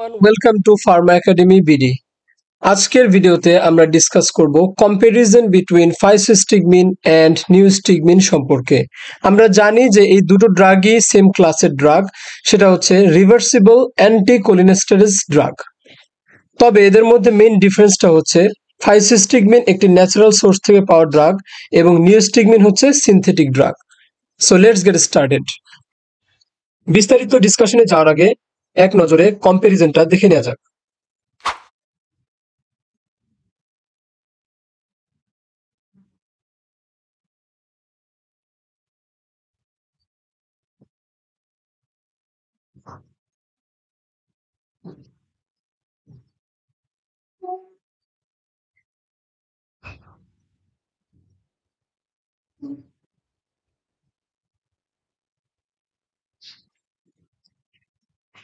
Welcome to Pharma academy BD. আজকের ভিডিওতে আমরা ডিসকাস করব কম্প্যারিজন বিটুইন ফাইসোস্টিগমিন অ্যান্ড নিউস্টিগমিন সম্পর্কে। আমরা জানি যে এই দুটো ড্রাগই সেম ক্লাসের ড্রাগ, সেটা হচ্ছে রিভার্সিবল অ্যান্টিকোলিনেস্টেরেজ ড্রাগ। তবে এদের মধ্যে মেইন ডিফারেন্সটা হচ্ছে ফাইসোস্টিগমিন একটি ন্যাচারাল সোর্স থেকে পাওয়া ড্রাগ এবং নিউস্টিগমিন হচ্ছে synthetic drug. So let's get started. বিস্তারিত ডিসকাশনে যাওয়ার আগে এক নজরে কম্প্যারিজনটা দেখে নেওয়া যাক।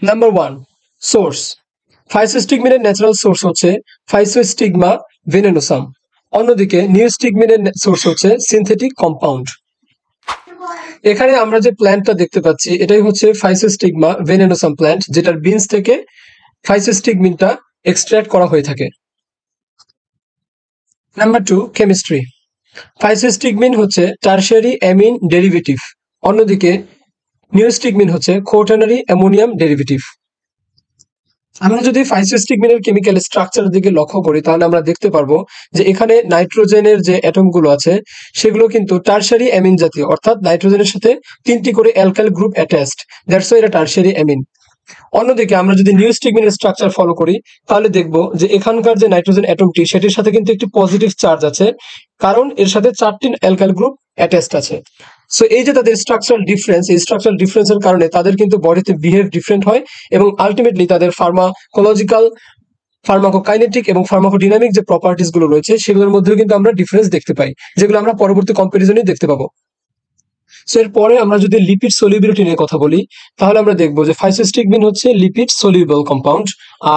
Number 1, source. ফাইসোস্টিগমিনের ন্যাচারাল সোর্স হচ্ছে ফাইসোস্টিগমা ভেনেনোসাম। অন্যদিকে নিউস্টিগমিনের সোর্স হচ্ছে সিনথেটিক কম্পাউন্ড। এখানে আমরা যে প্ল্যান্টটা দেখতে পাচ্ছি এটাই হচ্ছে ফাইসোস্টিগমা ভেনেনোসাম প্ল্যান্ট, যেটার বিনস থেকে ফাইসোস্টিগমিনটা এক্সট্রাক্ট করা হয়ে থাকে। Number 2, chemistry. ফাইসোস্টিগমিন হচ্ছে টারশিয়ারি অ্যামিন ডেরিভেটিভ, অন্যদিকে নিউস্টিগমিন হচ্ছে কোয়াটার্নারি অ্যামোনিয়াম ডেরিভেটিভ। আমরা যদি ফাইসোস্টিগমিনের কেমিক্যাল স্ট্রাকচারের দিকে লক্ষ্য করি তাহলে আমরা দেখতে পারবো যে এখানে নাইট্রোজেনের যে অ্যাটমগুলো আছে সেগুলো কিন্তু টারশিয়ারি অ্যামিন জাতীয়, অর্থাৎ নাইট্রোজেনের সাথে 3টি করে alkyl group attached, that's why এটা টারশিয়ারি অ্যামিন। অন্যদিকে আমরা যদি নিউস্টিগমিনের স্ট্রাকচার ফলো করি তাহলে দেখব যে এখানকার যে নাইট্রোজেন অ্যাটমটি সেটির সাথে কিন্তু একটি পজিটিভ চার্জ আছে, কারণ এর সাথে 4টি অ্যালকাইল গ্রুপ অ্যাটাচড আছে। সো এই যে তাদের স্ট্রাকচারাল ডিফারেন্স, এই স্ট্রাকচারাল ডিফারেন্সের কারণে তাদের কিন্তু বডিতে বিহেভ ডিফারেন্ট হয় এবং আলটিমেটলি তাদের ফার্মাকোলজিক্যাল, ফার্মাকোকাইনেটিক এবং ফার্মাকোডিনামিক যে প্রপার্টিস গুলো রয়েছে সেগুলোর মধ্যেও কিন্তু আমরা ডিফারেন্স দেখতে পাই, যেগুলো আমরা পরবর্তী কম্পারিজনে দেখতে পাবো। সো এরপরে আমরা যদি লিপিড সলিউবিলিটি নিয়ে কথা বলি তাহলে আমরা দেখবো যে ফাইসোস্টিগমিন হচ্ছে লিপিড সলিউবল কম্পাউন্ড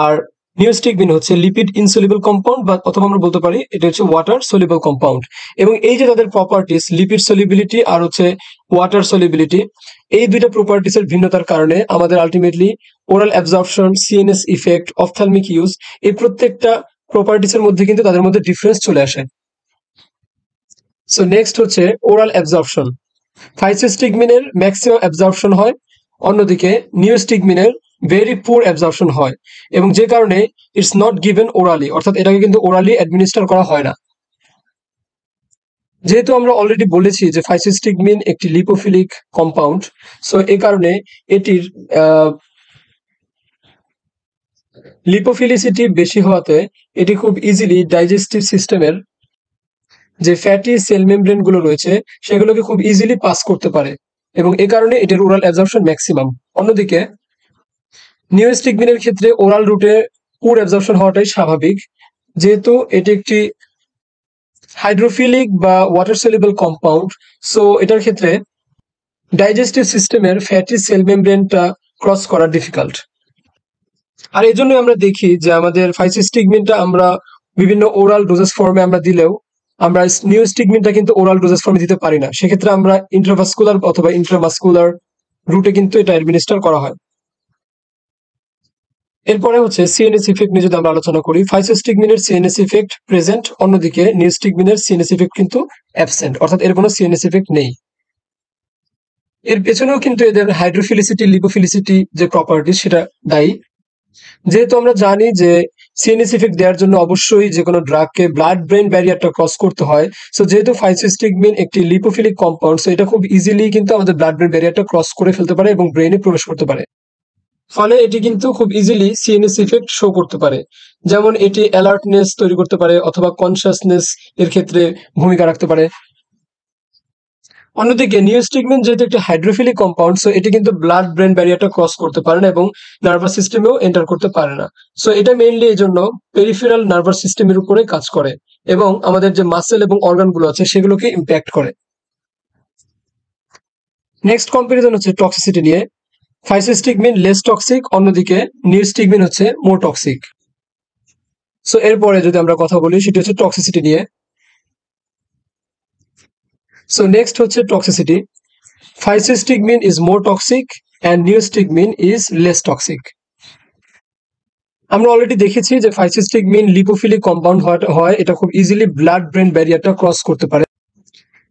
আর নিউস্টিগমিন হচ্ছে লিপিড ইনসলিউবল কম্পাউন্ড, বা অথবা আমরা বলতে পারি এটা হচ্ছে ওয়াটার সলিউবল কম্পাউন্ড। এবং এই যে তাদের প্রপার্টিস লিপিড সলিউবিলিটি আর হচ্ছে ওয়াটার সলিউবিলিটি, এই দুইটা প্রপার্টিস এর ভিন্নতার কারণে আমাদের ultimately oral absorption, CNS effect, ophthalmic use, এই প্রত্যেকটা প্রপার্টিস এর মধ্যে কিন্তু তাদের মধ্যে ডিফারেন্স চলে আসে। সো নেক্সট হচ্ছে ওরাল অ্যাবজর্পশন। ফাইসোস্টিগমিনের ম্যাক্সিমাম অ্যাবজর্পশন হয়, অন্যদিকে নিউস্টিগমিনের ভেরি পুয়ার অ্যাবজর্পশন হয়, এবং যে কারণে ইটস নট গিভেন ওরালি, অর্থাৎ এটাকে কিন্তু ওরালি অ্যাডমিনিস্টার করা হয় না। যেহেতু আমরা অলরেডি বলেছি যে ফাইসোস্টিগমিন একটি লিপোফিলিক কম্পাউন্ড, সো এই কারণে এটির লিপোফিলিসিটি বেশি হওয়াতে এটি খুব ইজিলি ডাইজেস্টিভ সিস্টেমের যে ফ্যাটি সেল মেমব্রেন গুলো রয়েছে সেগুলোকে খুব ইজিলি পাস করতে পারে, এবং এ কারণে এটির ওরাল অ্যাবজর্পশন ম্যাক্সিমাম। অন্যদিকে নিউস্টিগমিনের ক্ষেত্রে ওরাল রুটে পুর অ্যাবজর্পশন হওয়াটাই স্বাভাবিক, যেহেতু এটি একটি হাইড্রোফিলিক বা ওয়াটার সলিউবল কম্পাউন্ড। সো এটার ক্ষেত্রে ডাইজেস্টিভ সিস্টেমের ফ্যাটি সেল মেমব্রেনটা ক্রস করা ডিফিকাল্ট। আর এই জন্য আমরা দেখি যে আমাদের ফাইসোস্টিগমিনটা আমরা বিভিন্ন ওরাল ডোজেস ফর্মে আমরা দিলেও আমরা নিউস্টিগমিনটা কিন্তু ওরাল ডোজেস ফর্মে দিতে পারি না, সেক্ষেত্রে আমরা ইন্ট্রাভাস্কুলার অথবা ইন্ট্রামাস্কুলার রুটে কিন্তু এটা অ্যাডমিনিস্টার করা হয়। এরপরে হচ্ছে সিএনএস ইফেক্ট নিয়ে যদি আমরা আলোচনা করি, ফাইসোস্টিগমিনের সিএনএস ইফেক্ট প্রেজেন্ট, অন্যদিকে নিউস্টিগমিনের সিএনএস ইফেক্ট কিন্তু অ্যাবসেন্ট, অর্থাৎ এর কোনো সিএনএস ইফেক্ট নেই। এর পেছনেও কিন্তু এদের হাইড্রোফিলিসিটি, লিপোফিলিসিটি যে প্রপার্টি সেটা দায়ী। যেহেতু আমরা জানি যে সিএনএস ইফেক্ট দেওয়ার জন্য অবশ্যই যে কোনো ড্রাগকে ব্লাড ব্রেন ব্যারিয়ারটা ক্রস করতে হয়, সো যেহেতু ফাইসোস্টিগমিন একটি লিপোফিলিক কম্পাউন্ড, সো এটা খুব ইজিলি কিন্তু আমাদের ব্লাড ব্রেন ব্যারিয়ারটা ক্রস করে ফেলতে পারে এবং ব্রেনে প্রবেশ করতে পারে, ফলে এটি কিন্তু খুব ইজিলি সিএনএস ইফেক্ট শো করতে পারে। যেমন এটি অ্যালার্টনেস তৈরি করতে পারে অথবা কনসিয়াসনেস এর ক্ষেত্রে ভূমিকা রাখতে পারে। অন্যদিকে নিউস্টিগমিন যেহেতু একটি হাইড্রোফিলিক কম্পাউন্ড, সো এটি কিন্তু ব্লাড ব্রেন ব্যারিয়ারটা ক্রস করতে পারে না এবং নার্ভাস সিস্টেমেও এন্টার করতে পারে না। সো এটা মেইনলি এই জন্য পেরিফেরাল নার্ভাস সিস্টেমের উপরে কাজ করে এবং আমাদের যে মাসেল এবং অর্গানগুলো আছে সেগুলোকে ইম্প্যাক্ট করে। নেক্সট কম্পারিজন হচ্ছে টক্সিসিটি নিয়ে। ফাইসোস্টিগমিন লেস টক্সিক, অন্যদিকে নিউস্টিগমিন হচ্ছে মোর টক্সিক। সো এরপরে যদি আমরা কথা বলি সেটি হচ্ছে টক্সিসিটি নিয়ে। সো নেক্সট হচ্ছে toxicity. Physostigmine is more toxic and neostigmine is less toxic. আমরা অলরেডি দেখেছি যে ফাইসিস্টিগমিন লিপোফিলিক কম্পাউন্ড হয়, এটা খুব ইজিলি ব্লাড ব্রেন ব্যারিয়ারটা ক্রস করতে পারে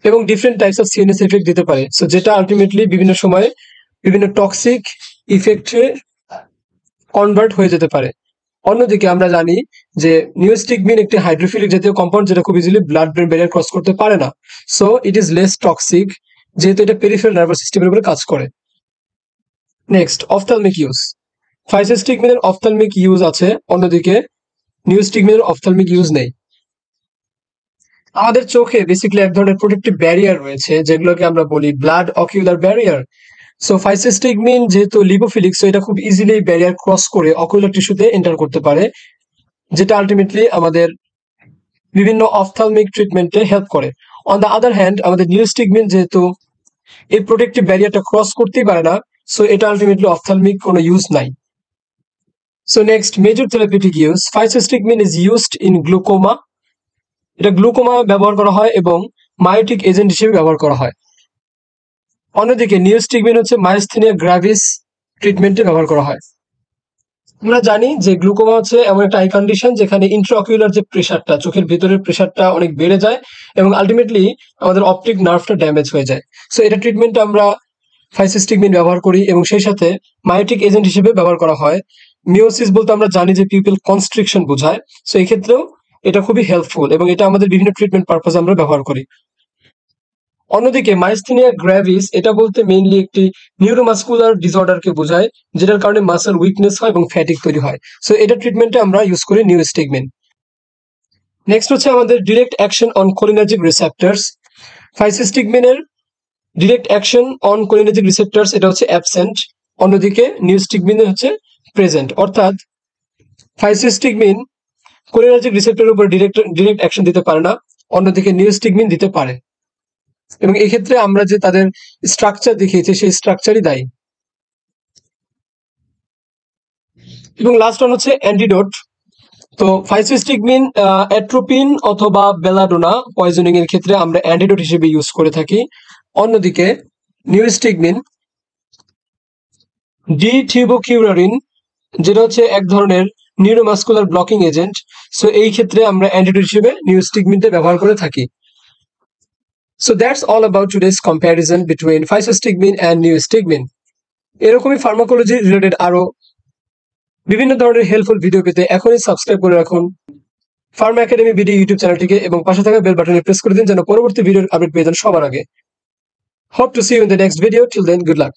এবং different types of CNS effect দিতে পারে, সো যেটা আলটিমেটলি বিভিন্ন সময়ে বিভিন্ন টক্সিক ইফেক্টে কনভার্ট হয়ে যেতে পারে। অন্যদিকে আমরা জানি যে নিউস্টিগমিন একটি হাইড্রোফিলিক জাতীয় কম্পাউন্ড যেটা খুব easily blood brain barrier cross করতে পারে না, so it is less toxic যেহেতু এটা পেরিফেরাল নার্ভাস সিস্টেমের উপরে কাজ করে। Next, ophthalmic use. ফাইসিস্টিগমিনের অফথ্যালমিক ইউজ আছে, অন্যদিকে নিউস্টিগমিনের অফথ্যালমিক ইউজ নেই। আমাদের চোখে বেসিক্যালি এক ধরনের প্রোটেক্টিভ ব্যারিয়ার রয়েছে যেগুলোকে আমরা বলি ব্লাড অকিউলার ব্যারিয়ার। সো ফাইসিস্টিগমিন যেহেতু লিপোফিলিক, সো এটা খুব ইজিলি ব্যারিয়ার ক্রস করে অকুলার টিস্যুতে এন্টার করতে পারে, যেটা আলটিমেটলি আমাদের বিভিন্ন অফথ্যালমিক ট্রিটমেন্টে হেল্প করে। অন দ্য আদার হ্যান্ড আমাদের নিউস্টিগমিন যেহেতু এই প্রোটেক্টিভ ব্যারিয়ারটা ক্রস করতেই পারে না, সো এটা আলটিমেটলি অফথ্যালমিক কোনো ইউজ নাই। So next, major therapeutic use. Physostigmine is used in glaucoma. এটা গ্লুকোমা ব্যবহার করা হয় এবং মায়োটিক এজেন্ট হিসেবে ব্যবহার করা হয়। অন্যদিকে নিউস্টিগমিন হচ্ছে মায়োস্থেনিয়া গ্র্যাভিস ট্রিটমেন্টে ব্যবহার করা হয়। আমরা জানি যে গ্লুকোমা হচ্ছে এমন একটা আই কন্ডিশন যেখানে ইন্ট্রাঅকুলার যে প্রেশারটা, চোখের ভিতরের প্রেশারটা অনেক বেড়ে যায় এবং আলটিমেটলি আমাদের অপটিক নার্ভটা ড্যামেজ হয়ে যায়। সো এটা ট্রিটমেন্টে আমরা ফাইসিস্টিগমিন ব্যবহার করি এবং সেই সাথে মায়োটিক এজেন্ট হিসেবে ব্যবহার করা হয়। মিওসিস বলতে আমরা জানি যে পিউপিল কনস্ট্রিকশন বোঝায়, সো এই ক্ষেত্রেও এটা খুবই হেল্পফুল এবং এটা আমাদের বিভিন্ন ট্রিটমেন্ট পারপাসে আমরা ব্যবহার করি। অন্যদিকে মাইস্থেনিয়া গ্র্যাভিস এটা বলতে মেইনলি একটি নিউরোমাস্কুলার ডিসঅর্ডারকে বোঝায়, যেটার কারণে মাসল উইকনেস হয় এবং ফ্যাটিক তৈরি হয়। সো এটা ট্রিটমেন্টে আমরা ইউজ করি নিউস্টিগমিন। নেক্সট হচ্ছে আমাদের direct action on cholinergic receptors. ফাইসিস্টিগমিনের direct action on cholinergic receptors এটা হচ্ছে অ্যাবসেন্ট, অন্যদিকে নিউস্টিগমিনের হচ্ছে প্রেজেন্ট। অর্থাৎ ফাইসিস্টিগমিন কোলিনার্জিক রিসেপ্টরের উপর ডিরেক্ট অ্যাকশন দিতে পারে না, অন্যদিকে নিউস্টিগমিন দিতে পারে এবং এই ক্ষেত্রে আমরা যে তাদের স্ট্রাকচার দেখিয়েছি সেই স্ট্রাকচারই দায়ী। এবং লাস্ট ওয়ান হচ্ছে অ্যান্টিডোট। তো ফাইসিস্টিগমিন অ্যাট্রোপিন অথবা বেলাডোনা পয়জনিং এর ক্ষেত্রে আমরা অ্যান্টিডোট হিসেবে ইউজ করে থাকি। অন্যদিকে নিউস্টিগমিন ডিথিওবোকিউরারিন যেটা হচ্ছে এক ধরনের নিউরোমাস্কুলার ব্লকিং এজেন্ট, সো এই ক্ষেত্রে আমরা অ্যান্টিডোট হিসেবে নিউস্টিগমিনটা ব্যবহার করে থাকি। So that's all about today's comparison between ফাইসিস্টিগমিন and নিউস্টিগমিন। এরকমই ফার্মাকোলজি রিলেটেড আরো বিভিন্ন ধরনের হেল্পফুল ভিডিও পেতে এখনই সাবস্ক্রাইব করে রাখুন ফার্মা একাডেমি ভিডিও ইউটিউব চ্যানেলটিকে এবং পাশে থাকা বেল বাটনে প্রেস করে দিন যেন পরবর্তী ভিডিওর আপডেট পেয়ে যান সবার আগে। Hope to see you in the next video. Till then, good luck.